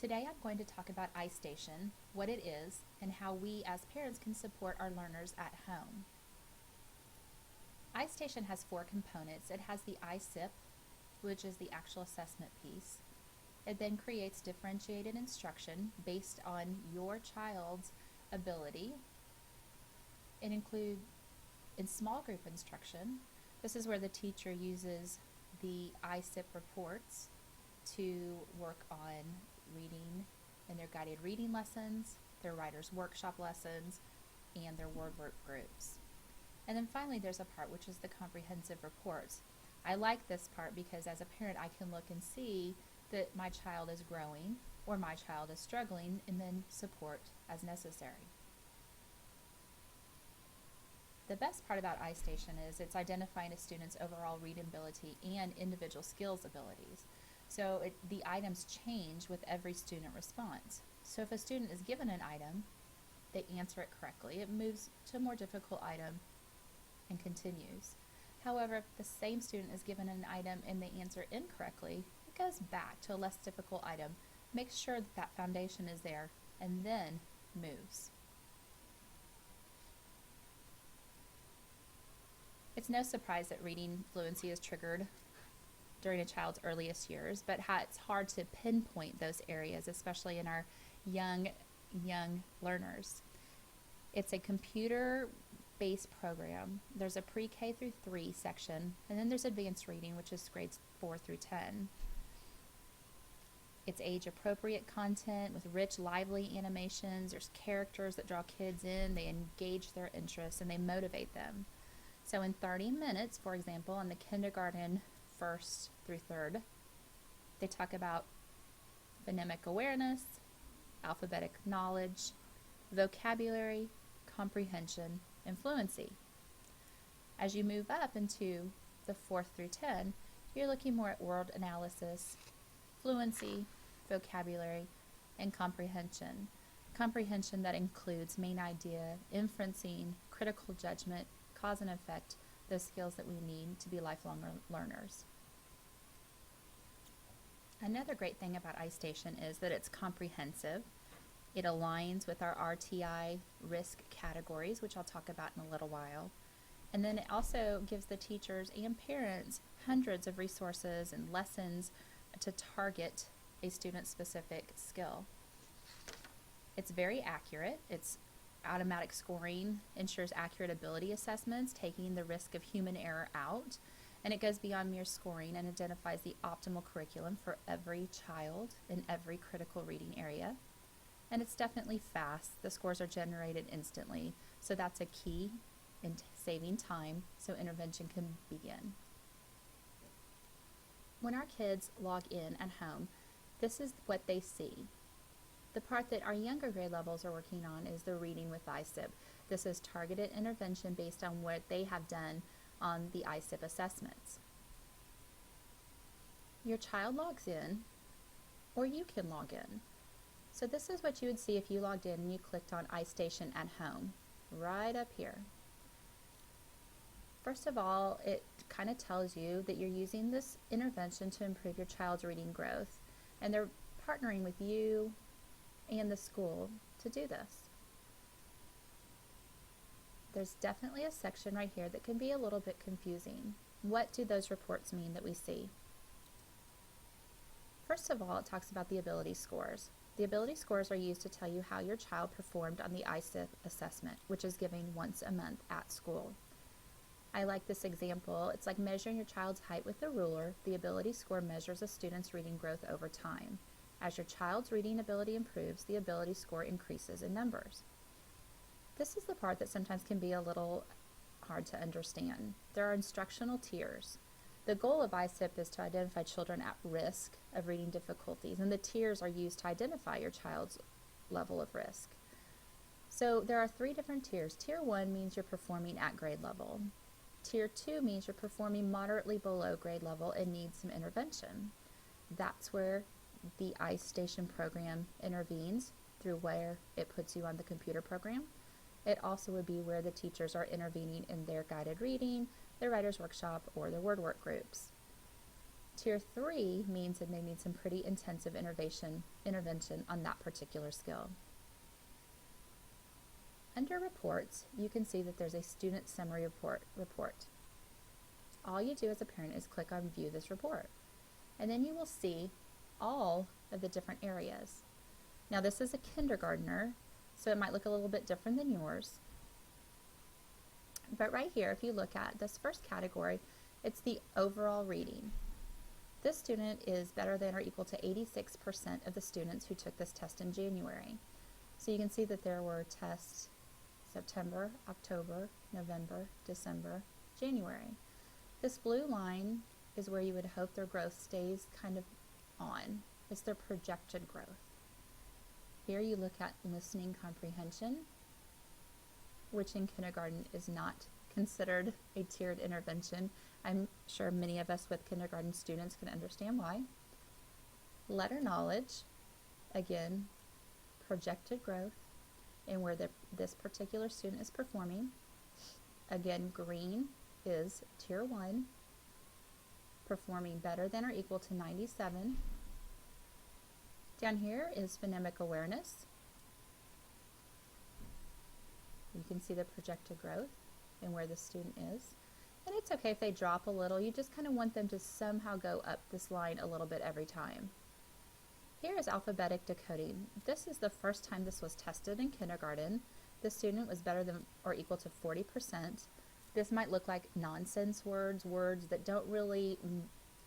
Today I'm going to talk about Istation, what it is, and how we as parents can support our learners at home. Istation has four components. It has the ISIP, which is the actual assessment piece. It then creates differentiated instruction based on your child's ability. It includes in small group instruction. This is where the teacher uses the ISIP reports to work on reading in their guided reading lessons, their writer's workshop lessons, and their word work groups. And then finally there's a part which is the comprehensive reports. I like this part because as a parent I can look and see that my child is growing or my child is struggling and then support as necessary. The best part about Istation is it's identifying a student's overall readability and individual skills abilities. So the items change with every student response. So if a student is given an item, they answer it correctly. It moves to a more difficult item and continues. However, if the same student is given an item and they answer incorrectly, it goes back to a less difficult item, makes sure that that foundation is there, and then moves. It's no surprise that reading fluency is triggered during a child's earliest years, but it's hard to pinpoint those areas, especially in our young learners. It's a computer-based program. There's a pre-K through 3 section, and then there's advanced reading, which is grades 4 through 10. It's age-appropriate content with rich, lively animations. There's characters that draw kids in, they engage their interests, and they motivate them. So in 30 minutes, for example, in the kindergarten 1st through 3rd, they talk about phonemic awareness, alphabetic knowledge, vocabulary, comprehension, and fluency. As you move up into the 4th through 10, you're looking more at word analysis, fluency, vocabulary, and comprehension. Comprehension that includes main idea, inferencing, critical judgment, cause and effect, those skills that we need to be lifelong learners. Another great thing about Istation is that it's comprehensive. It aligns with our RTI risk categories, which I'll talk about in a little while. And then it also gives the teachers and parents hundreds of resources and lessons to target a student-specific skill. It's very accurate. It's automatic scoring ensures accurate ability assessments, taking the risk of human error out, and it goes beyond mere scoring and identifies the optimal curriculum for every child in every critical reading area. And it's definitely fast. The scores are generated instantly, so that's a key in saving time so intervention can begin. When our kids log in at home, this is what they see. The part that our younger grade levels are working on is the reading with ISIP. This is targeted intervention based on what they have done on the ISIP assessments. Your child logs in, or you can log in. So this is what you would see if you logged in and you clicked on Istation at home, right up here. First of all, it kind of tells you that you're using this intervention to improve your child's reading growth, and they're partnering with you and the school to do this. There's definitely a section right here that can be a little bit confusing. What do those reports mean that we see? First of all, it talks about the ability scores. The ability scores are used to tell you how your child performed on the ISIP assessment, which is given once a month at school. I like this example. It's like measuring your child's height with a ruler. The ability score measures a student's reading growth over time. As your child's reading ability improves, the ability score increases in numbers. This is the part that sometimes can be a little hard to understand. There are instructional tiers. The goal of ISIP is to identify children at risk of reading difficulties, and the tiers are used to identify your child's level of risk. So there are 3 different tiers. Tier 1 means you're performing at grade level. Tier 2 means you're performing moderately below grade level and need some intervention. That's where the Istation program intervenes through where it puts you on the computer program. It also would be where the teachers are intervening in their guided reading, their writer's workshop, or their word work groups. Tier 3 means that they need some pretty intensive intervention on that particular skill. Under reports, you can see that there's a student summary report. All you do as a parent is click on view this report, and then you will see all of the different areas. Now this is a kindergartner, so it might look a little bit different than yours. But right here, if you look at this first category, it's the overall reading. This student is better than or equal to 86% of the students who took this test in January. So you can see that there were tests September, October, November, December, January. This blue line is where you would hope their growth stays kind of on. It's their projected growth. Here you look at listening comprehension, which in kindergarten is not considered a tiered intervention. I'm sure many of us with kindergarten students can understand why. Letter knowledge, again, projected growth and where this particular student is performing. Again, green is Tier 1, performing better than or equal to 97. Down here is phonemic awareness. You can see the projected growth and where the student is. And it's okay if they drop a little. You just kind of want them to somehow go up this line a little bit every time. Here is alphabetic decoding. This is the first time this was tested in kindergarten. The student was better than or equal to 40%. This might look like nonsense words, words that don't really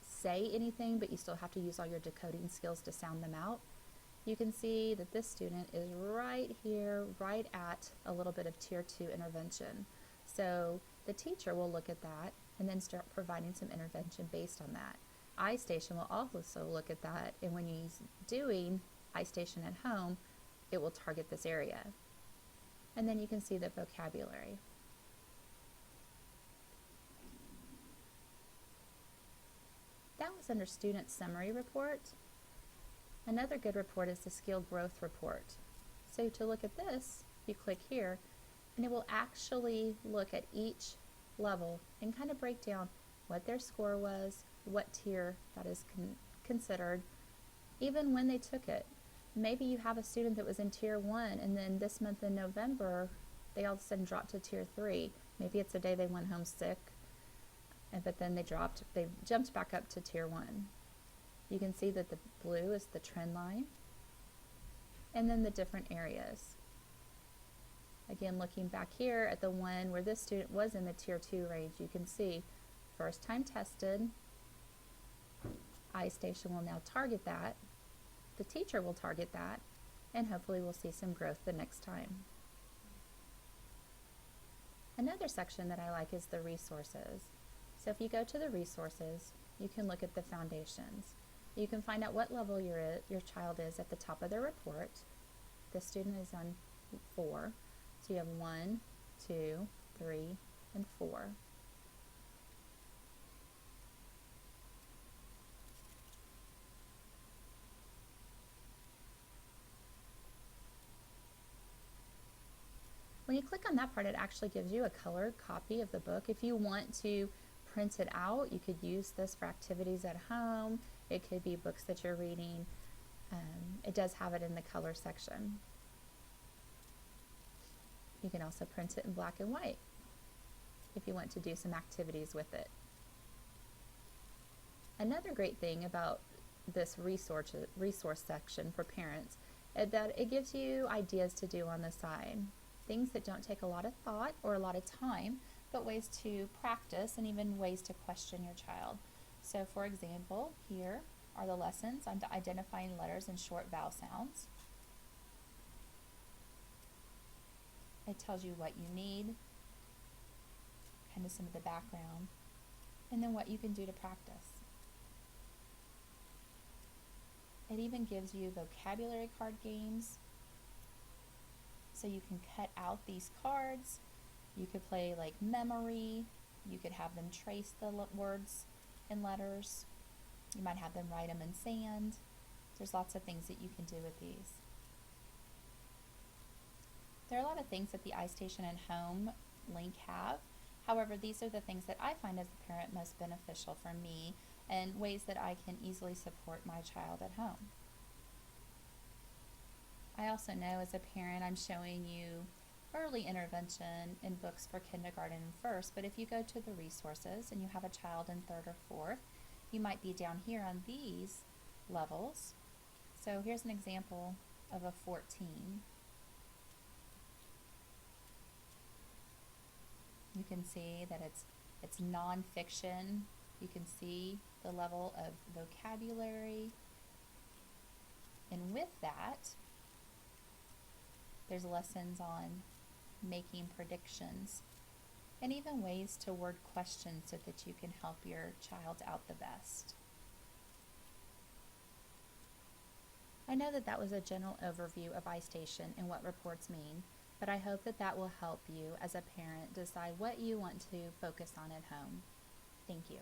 say anything, but you still have to use all your decoding skills to sound them out. You can see that this student is right here, right at a little bit of Tier 2 intervention. So the teacher will look at that and then start providing some intervention based on that. Istation will also look at that, and when he's doing Istation at home, it will target this area. And then you can see the vocabulary. That was under Student Summary Report. Another good report is the Skill Growth Report. So to look at this, you click here, and it will actually look at each level and kind of break down what their score was, what tier that is considered, even when they took it. Maybe you have a student that was in Tier 1, and then this month in November, they all of a sudden dropped to Tier 3. Maybe it's a day they went home sick, but then they jumped back up to Tier 1. You can see that the blue is the trend line, and then the different areas. Again, looking back here at the one where this student was in the Tier 2 range, you can see first time tested. Istation will now target that. The teacher will target that, and hopefully we'll see some growth the next time. Another section that I like is the resources. So if you go to the resources, you can look at the foundations. You can find out what level your child is at the top of their report. This student is on 4. So you have 1, 2, 3, and 4. When you click on that part, it actually gives you a colored copy of the book. If you want to print it out, you could use this for activities at home. It could be books that you're reading. It does have it in the color section. You can also print it in black and white if you want to do some activities with it. Another great thing about this resource section for parents is that it gives you ideas to do on the side. Things that don't take a lot of thought or a lot of time, but ways to practice and even ways to question your child. So for example, here are the lessons on identifying letters and short vowel sounds. It tells you what you need, kind of some of the background, and then what you can do to practice. It even gives you vocabulary card games, so you can cut out these cards. You could play like memory. You could have them trace the words and letters. You might have them write them in sand. There's lots of things that you can do with these. There are a lot of things that the Istation and Home link have. However, these are the things that I find as a parent most beneficial for me and ways that I can easily support my child at home. I also know as a parent I'm showing you early intervention in books for kindergarten and first, but if you go to the resources and you have a child in third or fourth, you might be down here on these levels. So here's an example of a 14. You can see that it's nonfiction. You can see the level of vocabulary. And with that, there's lessons on making predictions and even ways to word questions so that you can help your child out the best. I know that was a general overview of Istation and what reports mean, but I hope that will help you as a parent decide what you want to focus on at home. Thank you.